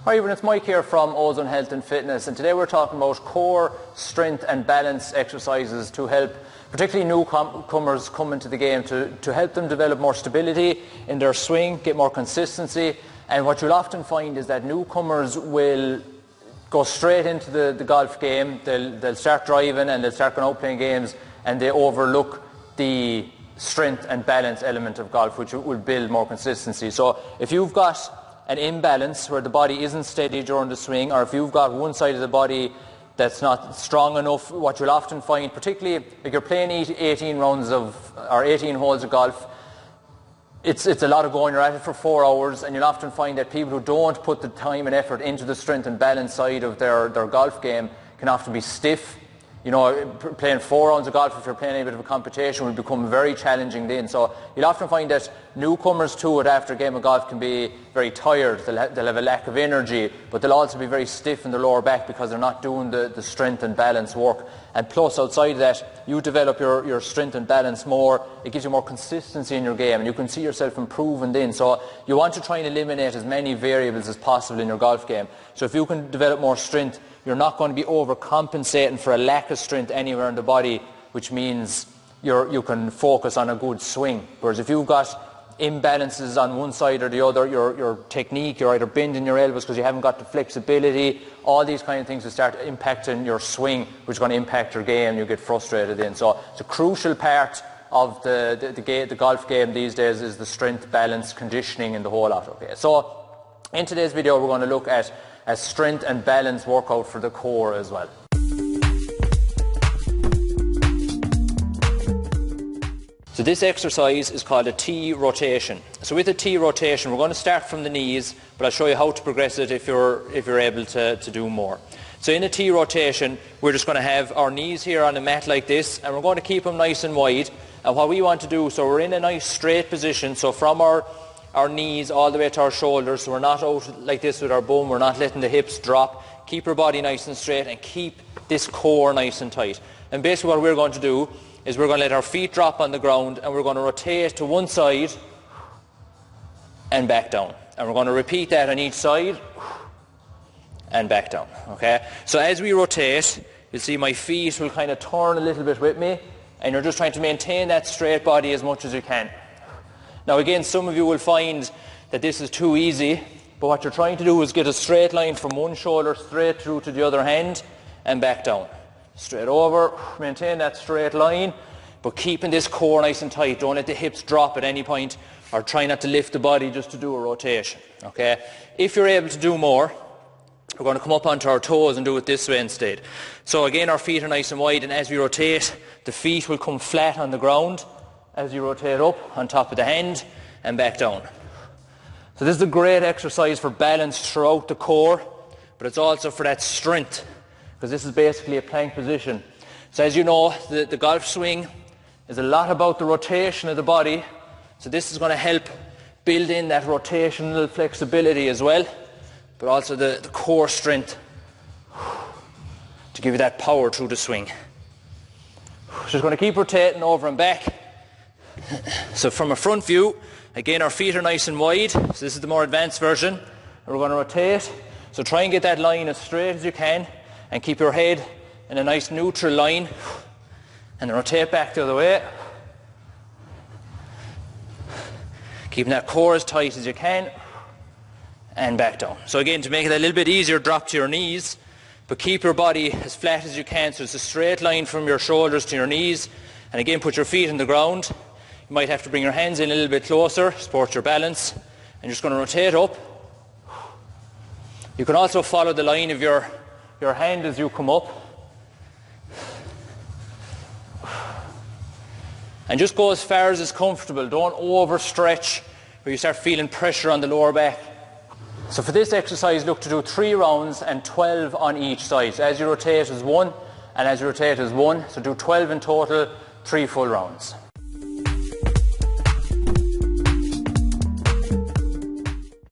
Hi everyone, it's Mike here from Ozone Health and Fitness, and today we're talking about core strength and balance exercises to help particularly newcomers come into the game, to help them develop more stability in their swing, get more consistency. And what you'll often find is that newcomers will go straight into the golf game. They'll start driving and they'll start going out playing games, and they overlook the strength and balance element of golf, which will build more consistency. So if you've got an imbalance where the body isn't steady during the swing, or if you've got one side of the body that's not strong enough, what you'll often find, particularly if you're playing 18 holes of golf, it's a lot of going. You're at it for 4 hours, and you'll often find that people who don't put the time and effort into the strength and balance side of their golf game can often be stiff. You know, playing 4 rounds of golf, if you're playing a bit of a competition, will become very challenging then. So you'll often find that newcomers to it after a game of golf can be very tired. They'll have a lack of energy, but they'll also be very stiff in the lower back because they're not doing the strength and balance work. And plus, outside of that, you develop your strength and balance more. It gives you more consistency in your game, and you can see yourself improving then. So you want to try and eliminate as many variables as possible in your golf game. So if you can develop more strength, you're not going to be overcompensating for a lack of strength anywhere in the body, which means you can focus on a good swing. Whereas if you've got imbalances on one side or the other, your technique, you're either bending your elbows because you haven't got the flexibility, all these kind of things will start impacting your swing, which is going to impact your game, you get frustrated in. So it's a crucial part of the golf game these days is the strength, balance, conditioning and the whole lot. Okay, so in today's video we're going to look at a strength and balance workout for the core as well. So this exercise is called a T rotation. So with a T rotation we're going to start from the knees, but I'll show you how to progress it if you're able to do more. So in a T rotation we're just going to have our knees here on a mat like this, and we're going to keep them nice and wide. And what we want to do, so we're in a nice straight position, so from our knees all the way to our shoulders, so we're not out like this with our bum, we're not letting the hips drop. Keep our body nice and straight and keep this core nice and tight. And basically what we're going to do is we're going to let our feet drop on the ground, and we're going to rotate to one side and back down. And we're going to repeat that on each side and back down. Okay? So as we rotate, you'll see my feet will kind of turn a little bit with me, and you're just trying to maintain that straight body as much as you can. Now again, some of you will find that this is too easy, but what you're trying to do is get a straight line from one shoulder straight through to the other hand and back down. Straight over, maintain that straight line, but keeping this core nice and tight. Don't let the hips drop at any point, or try not to lift the body just to do a rotation. Okay? If you're able to do more, we're going to come up onto our toes and do it this way instead. So again, our feet are nice and wide, and as we rotate, the feet will come flat on the ground as you rotate up on top of the hand and back down. So this is a great exercise for balance throughout the core, but it's also for that strength, because this is basically a plank position. So as you know, the golf swing is a lot about the rotation of the body, so this is going to help build in that rotational flexibility as well, but also the core strength to give you that power through the swing. Just going to keep rotating over and back. So from a front view, again our feet are nice and wide, so this is the more advanced version. We're going to rotate, so try and get that line as straight as you can and keep your head in a nice neutral line, and then rotate back the other way, keeping that core as tight as you can and back down. So again, to make it a little bit easier, drop to your knees, but keep your body as flat as you can, so it's a straight line from your shoulders to your knees. And again, put your feet on the ground. You might have to bring your hands in a little bit closer, support your balance, and you're just going to rotate up. You can also follow the line of your hand as you come up. And just go as far as is comfortable. Don't overstretch where you start feeling pressure on the lower back. So for this exercise, look to do 3 rounds and 12 on each side. So as you rotate is 1, and as you rotate is 1. So do 12 in total, 3 full rounds.